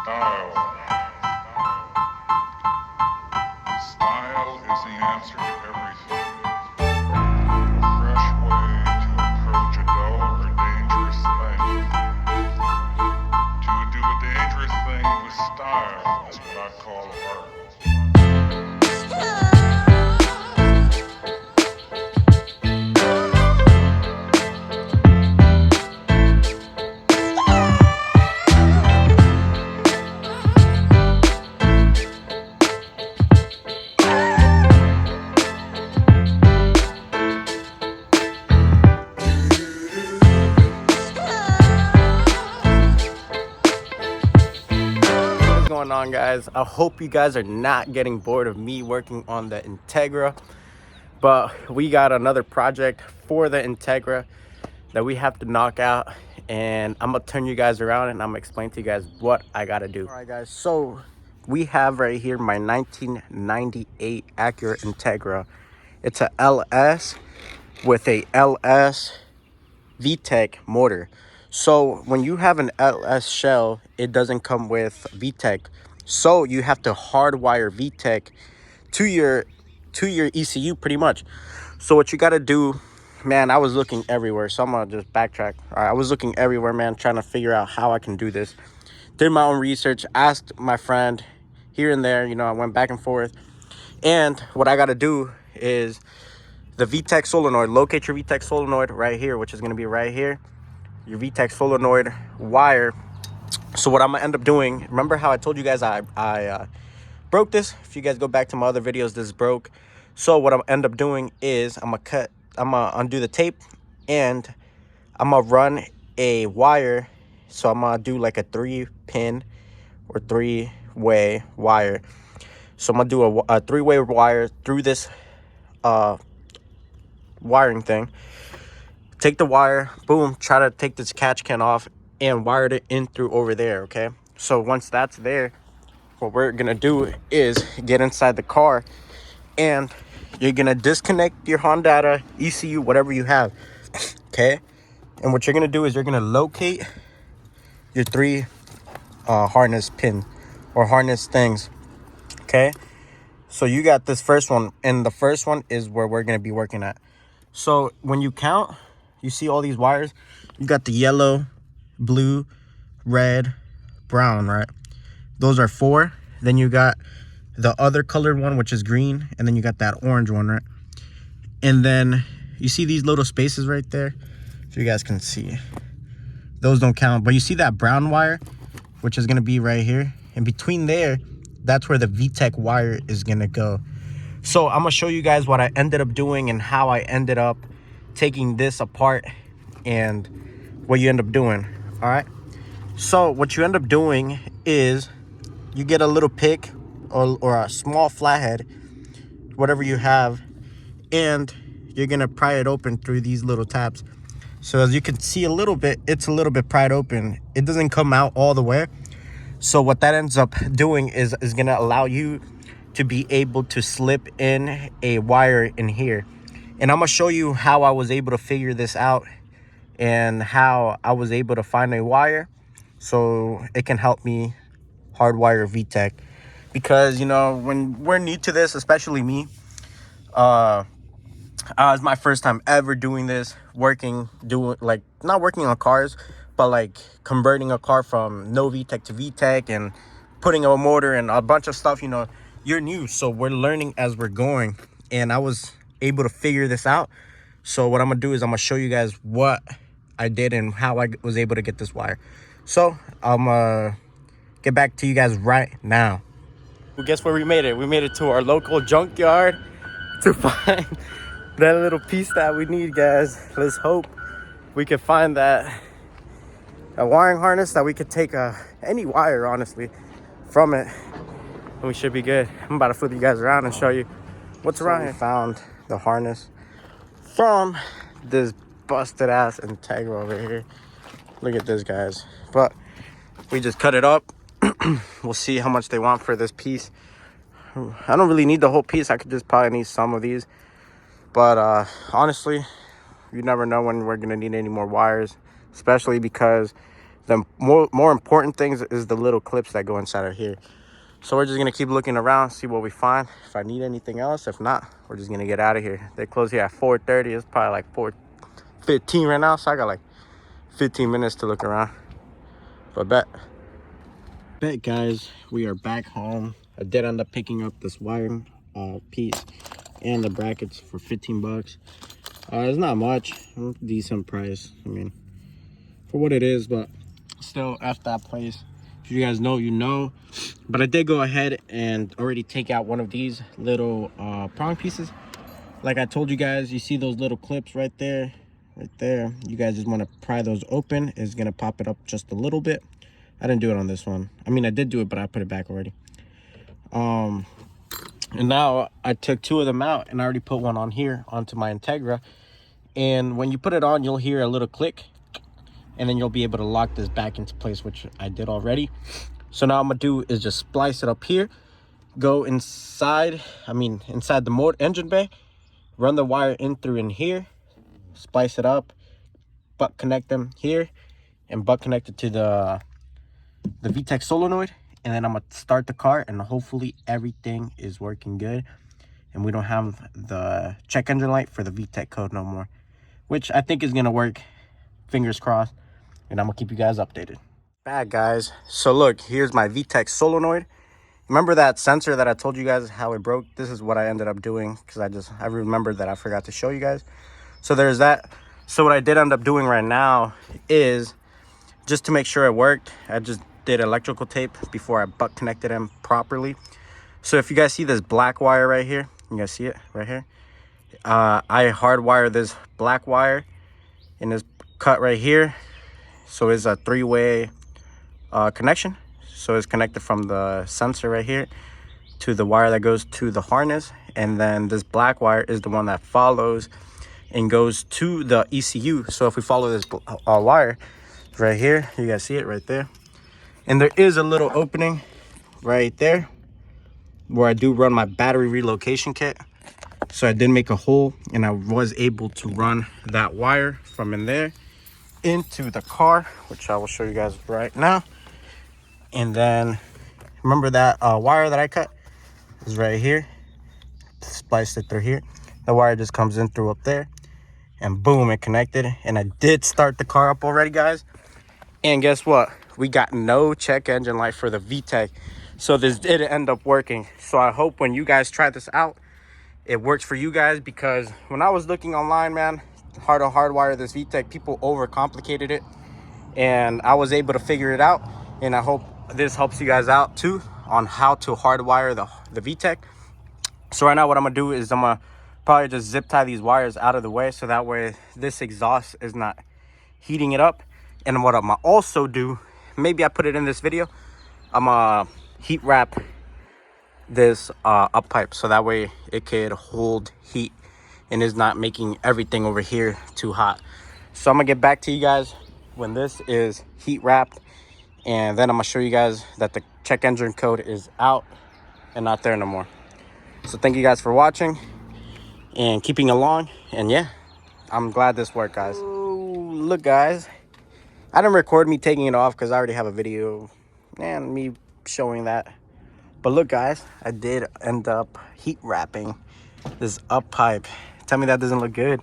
Style. Style is the answer to everything. A fresh way to approach a dull or dangerous thing. To do a dangerous thing with style is what I call art. Going on, guys? I hope you guys are not getting bored of me working on the Integra, but we got another project for the Integra that we have to knock out, and I'm gonna turn you guys around and I'm gonna explain to you guys what I gotta do. All right, guys, so we have right here my 1998 Acura Integra. It's a LS with a LS VTEC motor. So when you have an LS shell, it doesn't come with VTEC, so you have to hardwire VTEC to your ECU pretty much. So what you got to do, man, I was looking everywhere, so I'm gonna just backtrack. All right, I was looking everywhere, man, trying to figure out how I can do this. Did my own research, asked my friend here and there, you know, I went back and forth. And what I got to do is the VTEC solenoid, locate your VTEC solenoid right here, which is going to be right here, your VTEC solenoid wire. So what I'm gonna end up doing, remember how I told you guys I broke this? If you guys go back to my other videos, this broke. So what I'm end up doing is I'm gonna undo the tape, and I'm gonna run a wire. So I'm gonna do like a 3-pin or 3-way wire. So I'm gonna do a 3-way wire through this wiring thing. Take the wire, boom, try to take this catch can off and wire it in through over there, okay? So once that's there, what we're gonna do is get inside the car, and you're gonna disconnect your Honda ECU, whatever you have, okay? And what you're gonna do is you're gonna locate your 3 harness pin or harness things, okay? So you got this first one, and the first one is where we're gonna be working at. So when you count, you see all these wires, you got the yellow, blue, red, brown, right? Those are 4. Then you got the other colored one, which is green, and then you got that orange one, right? And then you see these little spaces right there, if you guys can see. Those don't count, but you see that brown wire, which is gonna be right here. And between there, that's where the VTEC wire is gonna go. So I'm gonna show you guys what I ended up doing and how I ended up taking this apart and what you end up doing. All right, so what you end up doing is you get a little pick or a small flathead, whatever you have, and you're gonna pry it open through these little tabs. So as you can see a little bit, it's a little bit pried open. It doesn't come out all the way. So what that ends up doing is gonna allow you to be able to slip in a wire in here. And I'm gonna show you how I was able to figure this out and how I was able to find a wire so it can help me hardwire VTEC. Because, you know, when we're new to this, especially me, it's my first time ever doing this, not working on cars, but like converting a car from no VTEC to VTEC and putting a motor and a bunch of stuff. You know, you're new, so we're learning as we're going, and I was able to figure this out. So what I'm gonna do is I'm gonna show you guys what I did and how I was able to get this wire. So I'm gonna get back to you guys right now. Well, guess where we made it? We made it to our local junkyard to find that little piece that we need, guys. Let's hope we can find that a wiring harness that we could take any wire, honestly, from it, and we should be good. I'm about to flip you guys around and show you what's around here. Found the harness from this busted ass Integra over here. Look at this, guys. But we just cut it up. We'll see how much they want for this piece. I don't really need the whole piece. I could just probably need some of these, but honestly, you never know when we're gonna need any more wires, especially because The more important things is the little clips that go inside of here. So we're just gonna keep looking around, see what we find. If I need anything else, if not, we're just gonna get out of here. They close here at 4:30. It's probably like 4:15 right now, so I got like 15 minutes to look around. But bet guys, we are back home. I did end up picking up this wiring piece and the brackets for 15 bucks. It's not much, decent price. I mean, for what it is, but still, F that place. If you guys know, you know. But I did go ahead and already take out one of these little prong pieces. Like I told you guys, you see those little clips right there? Right there. You guys just want to pry those open. It's going to pop it up just a little bit. I didn't do it on this one. I mean, I did do it, but I put it back already. And now I took 2 of them out, and I already put one on here onto my Integra. And when you put it on, you'll hear a little click, and then you'll be able to lock this back into place, which I did already. So now what I'm gonna do is just splice it up here, go inside the motor engine bay, run the wire in through in here, splice it up, butt connect them here, and butt connect it to the VTEC solenoid. And then I'm gonna start the car, and hopefully everything is working good and we don't have the check engine light for the VTEC code no more, which I think is gonna work, fingers crossed. And I'm gonna keep you guys updated. Bad guys, so look, here's my VTEC solenoid. Remember that sensor that I told you guys how it broke? This is what I ended up doing, because I remembered that I forgot to show you guys. So there's that. So what I did end up doing right now is, just to make sure it worked, I just did electrical tape before I butt connected them properly. So if you guys see this black wire right here, you guys see it right here? I hardwire this black wire in this cut right here. So it's a 3-way connection. So it's connected from the sensor right here to the wire that goes to the harness. And then this black wire is the one that follows and goes to the ECU. So if we follow this wire right here, you guys see it right there. And there is a little opening right there where I do run my battery relocation kit. So I did make a hole, and I was able to run that wire from in there into the car, which I will show you guys right now. And then remember that wire that I cut is right here. Spliced it through here. The wire just comes in through up there, and boom, it connected. And I did start the car up already, guys. And guess what? We got no check engine light for the VTEC. So this did end up working. So I hope when you guys try this out, it works for you guys, because when I was looking online, man, how to hardwire this VTEC, people overcomplicated it, and I was able to figure it out. And I hope this helps you guys out too on how to hardwire the VTEC. So right now what I'm gonna do is I'm gonna probably just zip tie these wires out of the way, so that way this exhaust is not heating it up. And what I'm gonna also do, maybe I put it in this video, I'm gonna heat wrap this up pipe, so that way it could hold heat and is not making everything over here too hot. So I'm gonna get back to you guys when this is heat wrapped, and then I'm gonna show you guys that the check engine code is out and not there no more. So thank you guys for watching and keeping along. And yeah, I'm glad this worked, guys. Oh, look, guys, I didn't record me taking it off because I already have a video and me showing that. But look, guys, I did end up heat wrapping this up pipe. Tell me that doesn't look good.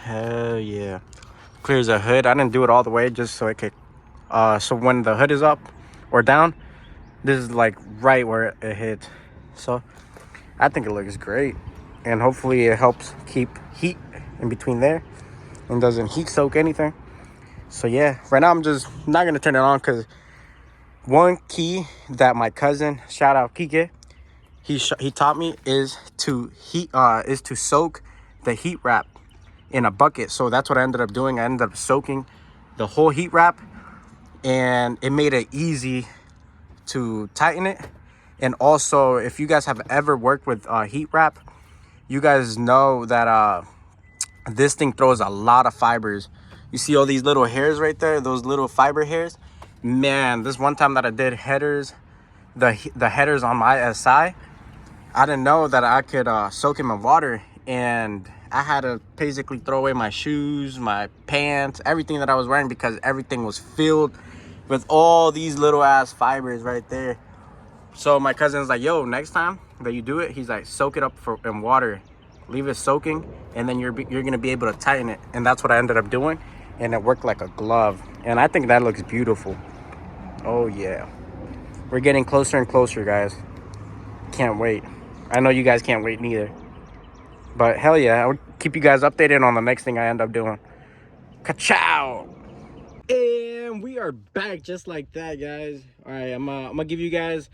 Hell yeah. Clears the hood. I didn't do it all the way just so it could, so when the hood is up or down, this is like right where it hits. So I think it looks great. And hopefully it helps keep heat in between there and doesn't heat soak anything. So yeah, right now I'm just not gonna turn it on, because one key that my cousin, shout out Kike, he taught me is to soak the heat wrap in a bucket. So that's what I ended up doing. I ended up soaking the whole heat wrap, and it made it easy to tighten it. And also, if you guys have ever worked with heat wrap, you guys know that this thing throws a lot of fibers. You see all these little hairs right there, those little fiber hairs? Man, this one time that I did headers, the headers on my SI, I didn't know that I could soak them in water, and I had to basically throw away my shoes, my pants, everything that I was wearing, because everything was filled with all these little ass fibers right there. So my cousin's like, yo, next time that you do it, he's like, soak it up in water, leave it soaking, and then you're gonna be able to tighten it. And that's what I ended up doing, and it worked like a glove. And I think that looks beautiful. Oh yeah, we're getting closer and closer, guys. Can't wait. I know you guys can't wait neither. But hell yeah, I'll keep you guys updated on the next thing I end up doing. Ka-chow! And we are back just like that, guys. All right, I'm gonna give you guys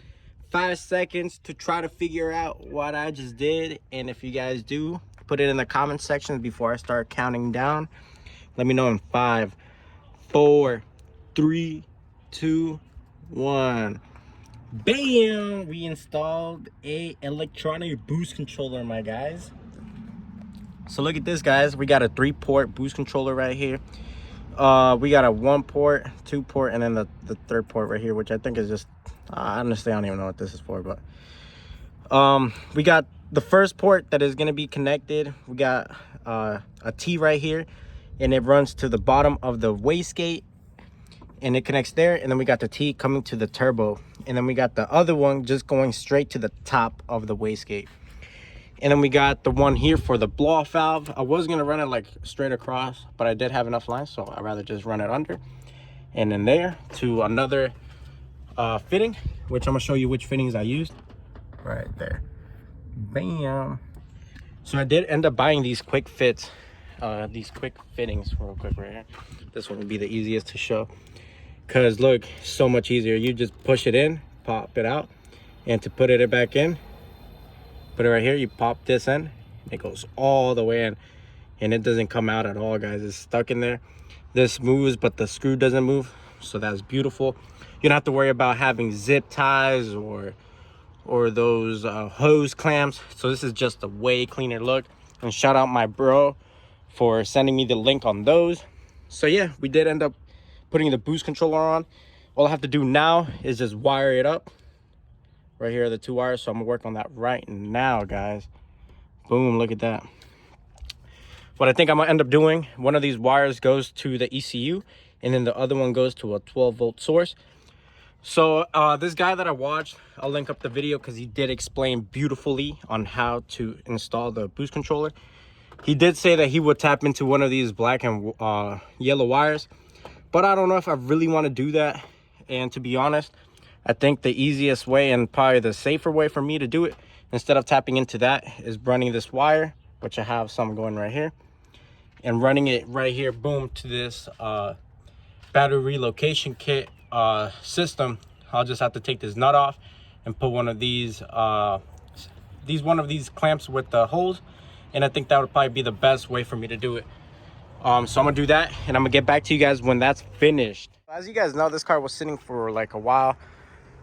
5 seconds to try to figure out what I just did. And if you guys do, put it in the comment section before I start counting down. Let me know in 5, 4, 3, 2, 1. Bam! We installed a electronic boost controller, my guys. So look at this, guys. We got a 3-port boost controller right here. We got a 1-port, 2-port, and then the 3rd port right here, which I think is just, honestly, I don't even know what this is for, but we got the first port that is going to be connected. We got a T right here, and it runs to the bottom of the wastegate, and it connects there. And then we got the T coming to the turbo, and then we got the other one just going straight to the top of the wastegate. And then we got the one here for the blow-off valve. I was gonna run it like straight across, but I did have enough lines, so I'd rather just run it under. And then there to another fitting, which I'm gonna show you which fittings I used. Right there. Bam. So I did end up buying these quick fits, these quick fittings real quick right here. This one would be the easiest to show. Cause look, so much easier. You just push it in, pop it out, and to put it back in, put it right here, you pop this in, it goes all the way in, and it doesn't come out at all, guys. It's stuck in there. This moves, but the screw doesn't move, so that's beautiful. You don't have to worry about having zip ties or those hose clamps. So this is just a way cleaner look. And shout out my bro for sending me the link on those. So yeah, we did end up putting the boost controller on. All I have to do now is just wire it up. Right here are the 2 wires, so I'm gonna work on that right now, guys. Boom, look at that. What I think I'm gonna end up doing, one of these wires goes to the ECU, and then the other one goes to a 12-volt source. So this guy that I watched, I'll link up the video because he did explain beautifully on how to install the boost controller. He did say that he would tap into one of these black and yellow wires, but I don't know if I really want to do that. And to be honest, I think the easiest way and probably the safer way for me to do it, instead of tapping into that, is running this wire, which I have some going right here, and running it right here, boom, to this battery relocation kit system. I'll just have to take this nut off and put one of these clamps with the holes, and I think that would probably be the best way for me to do it. So I'm gonna do that, and I'm gonna get back to you guys when that's finished. As you guys know, this car was sitting for like a while.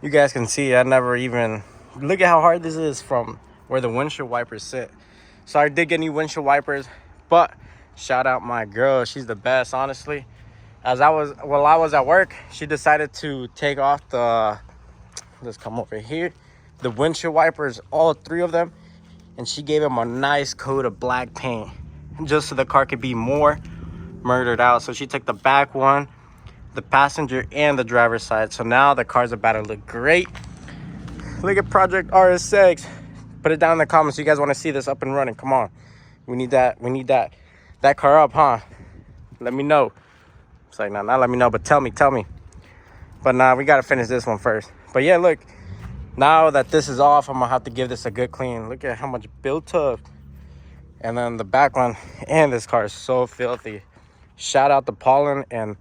You guys can see I never even look at how hard this is from where the windshield wipers sit. So I did get new windshield wipers, but shout out my girl, she's the best, honestly. While I was at work, she decided to take off let's come over here, the windshield wipers, all 3 of them, and she gave them a nice coat of black paint just so the car could be more murdered out. So she took the back one, the passenger, and the driver's side. So now the car's about to look great. Look at Project RS6. Put it down in the comments. You guys want to see this up and running? Come on, we need that car up, huh? Let me know. It's like, nah, not let me know, but tell me. But nah, we gotta finish this one first. But yeah, look, now that this is off, I'm gonna have to give this a good clean. Look at how much built up. And then the back one, and this car is so filthy. Shout out the pollen and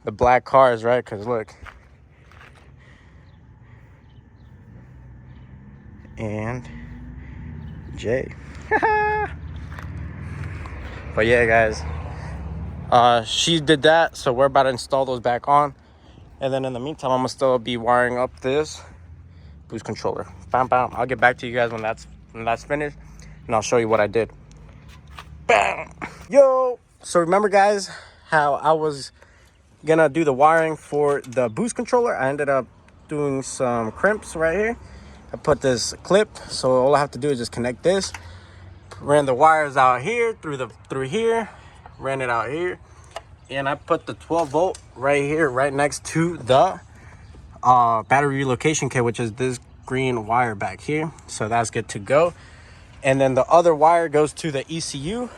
the black cars, right? Because look. And Jay. But yeah, guys, she did that, so we're about to install those back on. And then in the meantime, I'm gonna still be wiring up this boost controller. Bam, bam. I'll get back to you guys when that's finished, and I'll show you what I did. Bam. Yo, so remember, guys, how I was gonna do the wiring for the boost controller? I ended up doing some crimps right here. I put this clip, so all I have to do is just connect this, ran the wires out here through here, ran it out here, and I put the 12 volt right here, right next to the battery relocation kit, which is this green wire back here. So that's good to go. And then the other wire goes to the ECU.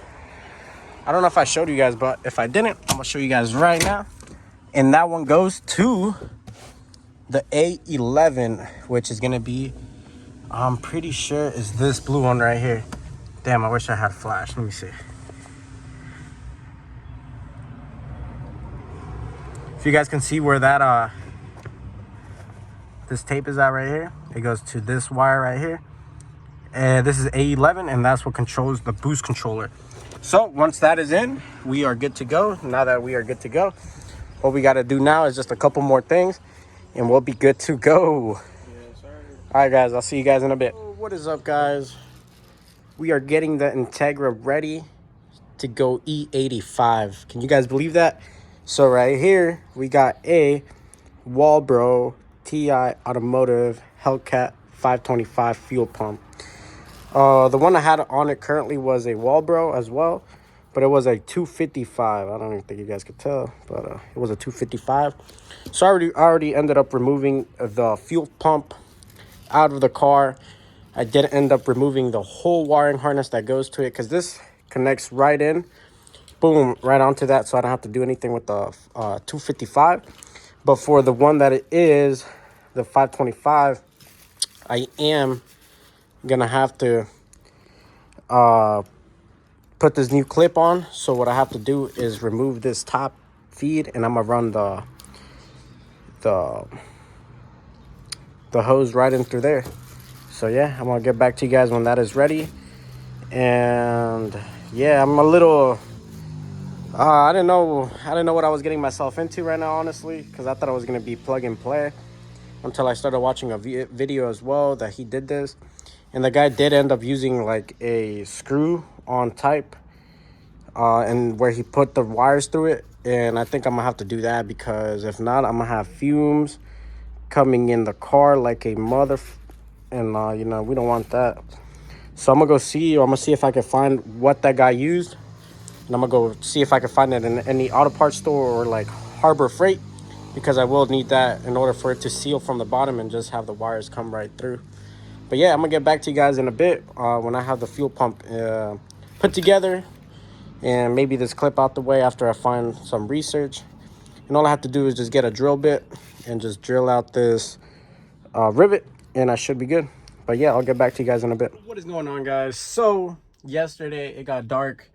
I don't know if I showed you guys, but if I didn't, I'm gonna show you guys right now. And that one goes to the A11, which is gonna be, I'm pretty sure is this blue one right here. Damn, I wish I had flash. Let me see. If you guys can see where that this tape is at right here, it goes to this wire right here. And this is A11, and that's what controls the boost controller. So once that is in, we are good to go. Now that we are good to go, what we got to do now is just a couple more things, and we'll be good to go. Yes, sir. All right, guys, I'll see you guys in a bit. What is up, guys? We are getting the Integra ready to go E85. Can you guys believe that? So right here, we got a Walbro TI Automotive Hellcat 525 fuel pump. The one I had on it currently was a Walbro as well, but it was a 255. I don't even think you guys could tell, but it was a 255. So I already ended up removing the fuel pump out of the car. I did end up removing the whole wiring harness that goes to it, because this connects right in, boom, right onto that, so I don't have to do anything with the 255. But for the one that it is, the 525, I am gonna have to put this new clip on. So what I have to do is remove this top feed, and I'm gonna run the hose right in through there. So yeah, I'm gonna get back to you guys when that is ready. And yeah, I'm a little I didn't know what I was getting myself into right now, honestly, because I thought it was gonna be plug and play until I started watching a video as well that he did this. And the guy did end up using like a screw on type and where he put the wires through it. And I think I'm gonna have to do that, because if not, I'm gonna have fumes coming in the car like a mother, and you know, we don't want that. So I'm gonna see if I can find what that guy used, and I'm gonna go see if I can find it in any auto parts store or like Harbor Freight, because I will need that in order for it to seal from the bottom and just have the wires come right through. But yeah, I'm gonna get back to you guys in a bit when I have the fuel pump put together, and maybe this clip out the way after I find some research. And all I have to do is just get a drill bit and just drill out this rivet, and I should be good. But yeah, I'll get back to you guys in a bit. What is going on, guys? So yesterday it got dark.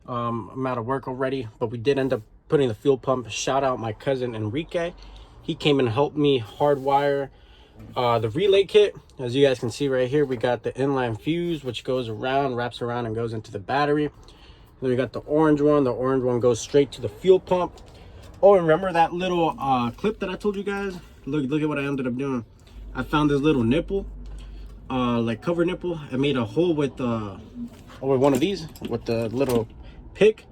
I'm out of work already, but we did end up putting the fuel pump. Shout out my cousin Enrique. He came and helped me hardwire the relay kit. As you guys can see right here, we got the inline fuse, which goes around, wraps around, and goes into the battery. Then we got the orange one. The orange one goes straight to the fuel pump. Oh, and remember that little clip that I told you guys? Look at what I ended up doing. I found this little nipple, like cover nipple. I made a hole with one of these with the little pick.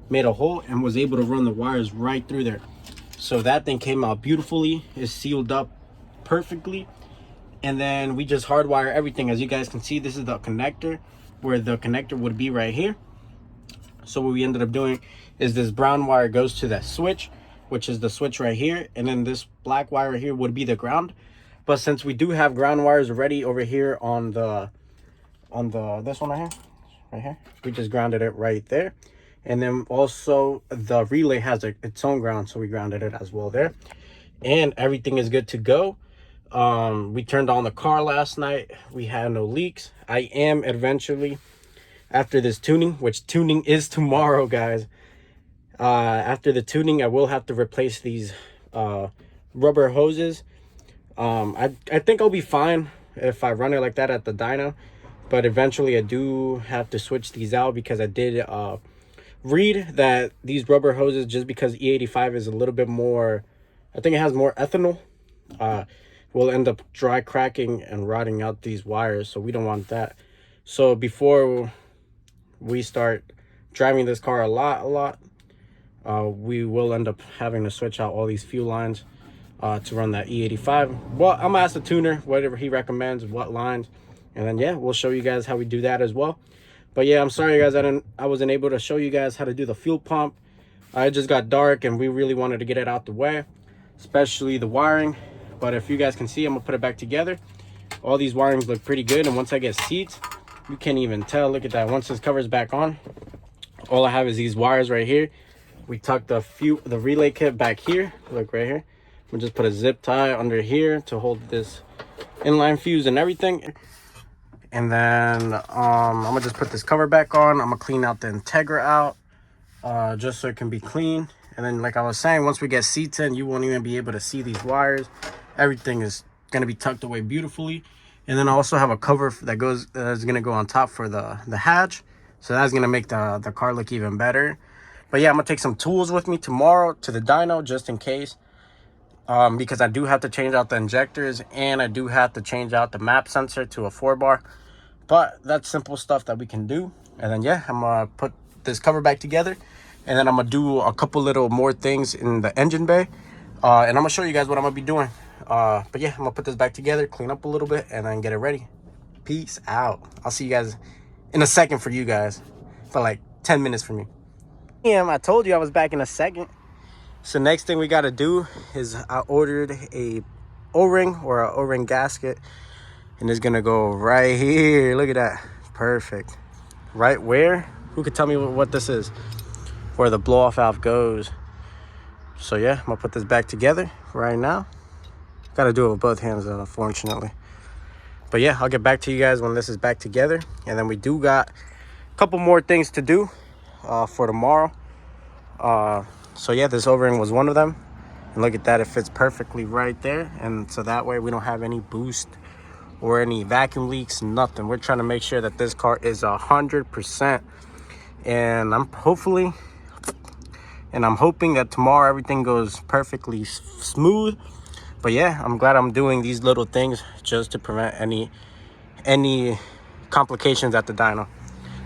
Made a hole and was able to run the wires right through there. So that thing came out beautifully. It's sealed up perfectly. And then we just hardwire everything. As you guys can see, this is the connector, where the connector would be right here. So what we ended up doing is this brown wire goes to that switch, which is the switch right here, and then this black wire here would be the ground. But since we do have ground wires already over here on the this one right here, we just grounded it right there. And then also the relay has its own ground, so we grounded it as well there. And everything is good to go. We turned on the car last night. We had no leaks. I am eventually, after this tuning, which tuning is tomorrow, guys, after the tuning, I will have to replace these rubber hoses. I think I'll be fine if I run it like that at the dyno, but eventually I do have to switch these out, because I did read that these rubber hoses, just because E85 is a little bit more, I think it has more ethanol, will end up dry cracking and rotting out these wires, so we don't want that. So before we start driving this car a lot, we will end up having to switch out all these fuel lines to run that E85. Well, I'm gonna ask the tuner whatever he recommends, what lines, and then yeah, we'll show you guys how we do that as well. But yeah, I'm sorry guys, I wasn't able to show you guys how to do the fuel pump. It just got dark and we really wanted to get it out the way, especially the wiring. But if you guys can see, I'm gonna put it back together. All these wirings look pretty good, and once I get seats, you can't even tell. Look at that. Once this cover's back on, all I have is these wires right here. We tucked the relay kit back here. Look right here. We just put a zip tie under here to hold this inline fuse and everything. And then I'm gonna just put this cover back on. I'm gonna clean out the Integra out, just so it can be clean. And then, like I was saying, once we get seats in, you won't even be able to see these wires. Everything is gonna be tucked away beautifully. And then I also have a cover that is gonna go on top for the hatch, so that's gonna make the car look even better. But yeah, I'm gonna take some tools with me tomorrow to the dyno just in case, because I do have to change out the injectors and I do have to change out the map sensor to a 4-bar. But that's simple stuff that we can do. And then yeah, I'm gonna put this cover back together, and then I'm gonna do a couple little more things in the engine bay, and I'm gonna show you guys what I'm gonna be doing. But yeah, I'm gonna put this back together, clean up a little bit, and then get it ready. Peace out. I'll see you guys in a second for you guys, for like 10 minutes for me. Yeah, I told you I was back in a second. So next thing we gotta do is I ordered a O-ring or a O-ring gasket, and it's gonna go right here. Look at that. Perfect. Right where? Who could tell me what this is? Where the blow off valve goes. So yeah, I'm gonna put this back together right now. Gotta do it with both hands though, unfortunately. But yeah, I'll get back to you guys when this is back together. And then we do got a couple more things to do for tomorrow. So yeah, this O-ring was one of them. And look at that, it fits perfectly right there. And so that way we don't have any boost or any vacuum leaks, nothing. We're trying to make sure that this car is 100%. And I'm hoping that tomorrow everything goes perfectly smooth. But yeah, I'm glad I'm doing these little things just to prevent any complications at the dyno.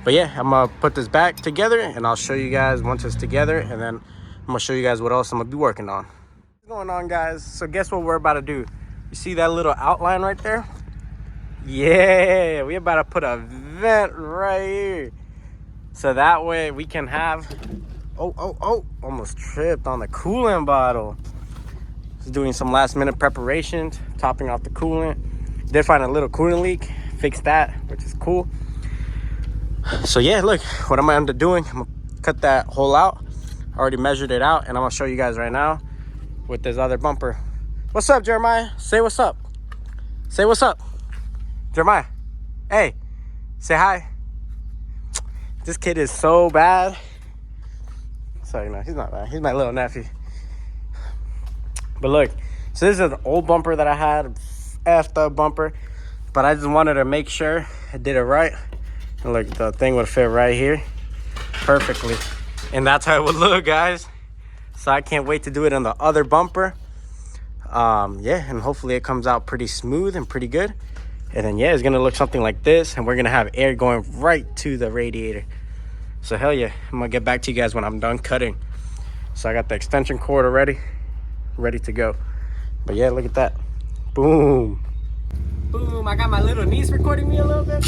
But yeah, I'm gonna put this back together and I'll show you guys once it's together, and then I'm gonna show you guys what else I'm gonna be working on. What's going on, guys? So guess what we're about to do? You see that little outline right there? Yeah, we're about to put a vent right here. So that way we can have, almost tripped on the coolant bottle. Just doing some last minute preparations, topping off the coolant. Did find a little coolant leak, fixed that, which is cool. So yeah, look, what am I end up doing? I'm gonna cut that hole out. I already measured it out, and I'm gonna show you guys right now with this other bumper. What's up, Jeremiah? Say what's up. Say what's up. Jeremiah, hey, say hi. This kid is so bad. Sorry, no, he's not bad. He's my little nephew. But look, so this is an old bumper that I had, effed up bumper, but I just wanted to make sure I did it right. And look, the thing would fit right here perfectly. And that's how it would look, guys. So I can't wait to do it on the other bumper. Yeah, and hopefully it comes out pretty smooth and pretty good. And then yeah, it's gonna look something like this, and we're gonna have air going right to the radiator. So hell yeah, I'm gonna get back to you guys when I'm done cutting. So I got the extension cord already, ready to go. But yeah, look at that. Boom. Boom, I got my little niece recording me a little bit.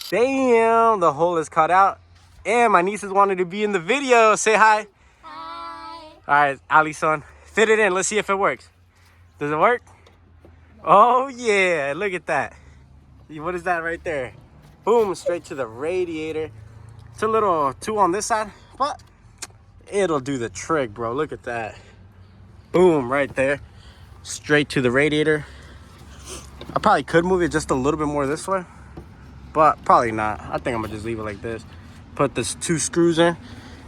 Damn, the hole is cut out. And my nieces wanted to be in the video. Say hi. Hi. All right, Alison, fit it in. Let's see if it works. Does it work? Oh, yeah. Look at that. What is that right there? Boom, straight to the radiator. It's a little too on this side, but it'll do the trick, bro. Look at that. Boom, right there. Straight to the radiator. I probably could move it just a little bit more this way, but probably not. I think I'm gonna just leave it like this. Put this 2 screws in,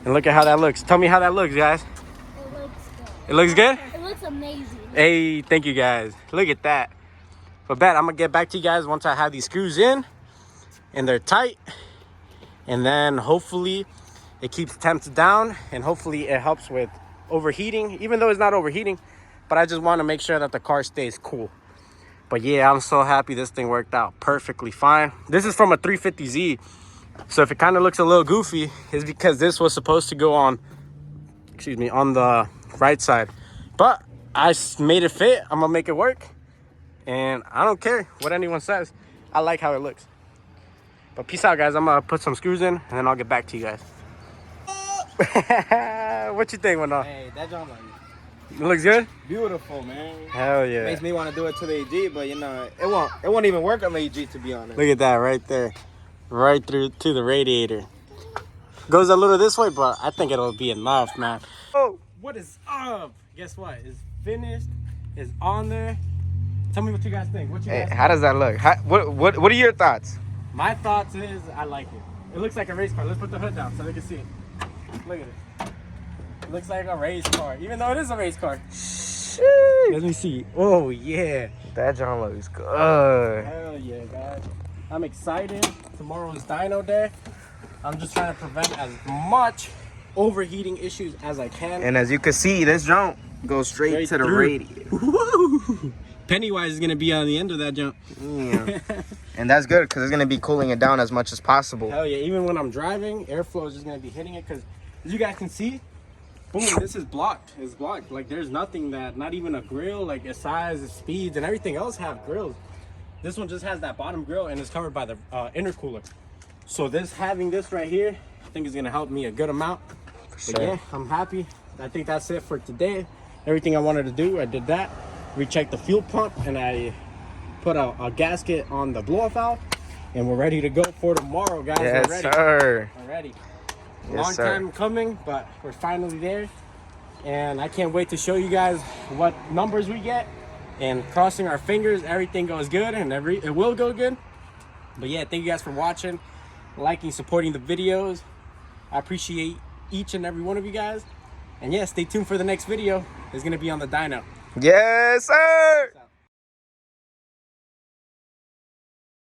and look at how that looks. Tell me how that looks, guys. It looks good. It looks good? It looks amazing. Hey, thank you guys. Look at that. But bet I'm gonna get back to you guys once I have these screws in and they're tight. And then hopefully it keeps temps down, and hopefully it helps with overheating, even though it's not overheating, but I just want to make sure that the car stays cool. But yeah, I'm so happy this thing worked out perfectly fine. This is from a 350Z. So if it kind of looks a little goofy, it's because this was supposed to go on, excuse me, on the right side. But I made it fit. I'm gonna make it work. And I don't care what anyone says. I like how it looks. But peace out, guys. I'm gonna put some screws in, and then I'll get back to you guys. What you think, Wendell? Hey, that jump It looks good? beautiful, man. Hell yeah. Makes me want to do it to the AG, but you know, it won't even work on the AG, to be honest. Look at that right there. Right through to the radiator. Goes a little this way, but I think it'll be enough, man. Oh, what is up? Guess what? It's finished. It's on there. Tell me what you guys think. What you guys think? How does that look? What are your thoughts? My thoughts is I like it. It looks like a race car. Let's put the hood down so they can see it. Look at it. It looks like a race car, even though it is a race car. Let me see. Oh yeah. That jump looks good. Hell yeah, guys. I'm excited. Tomorrow's dyno day. I'm just trying to prevent as much overheating issues as I can. And as you can see, this jump goes straight to the radiator. Woo! Pennywise is gonna be on the end of that jump. Yeah. And that's good because it's gonna be cooling it down as much as possible. Hell yeah! Even when I'm driving, airflow is just gonna be hitting it because, as you guys can see, boom, this is blocked. It's blocked. Like there's nothing that, not even a grill, like its size, its speeds, and everything else have grills. This one just has that bottom grill and is covered by the intercooler. So having this right here, I think is gonna help me a good amount. But yeah, I'm happy. I think that's it for today. Everything I wanted to do, I did that. Rechecked the fuel pump, and I put a gasket on the blow-off valve, and we're ready to go for tomorrow, guys. Yes, we're ready. sir. We're ready. Yes, Long sir. time coming, but we're finally there, and I can't wait to show you guys what numbers we get. And crossing our fingers, everything goes good, and it will go good. But yeah, thank you guys for watching, liking, supporting the videos. I appreciate each and every one of you guys. And yeah, stay tuned for the next video. It's gonna be on the dyno. Yes, sir.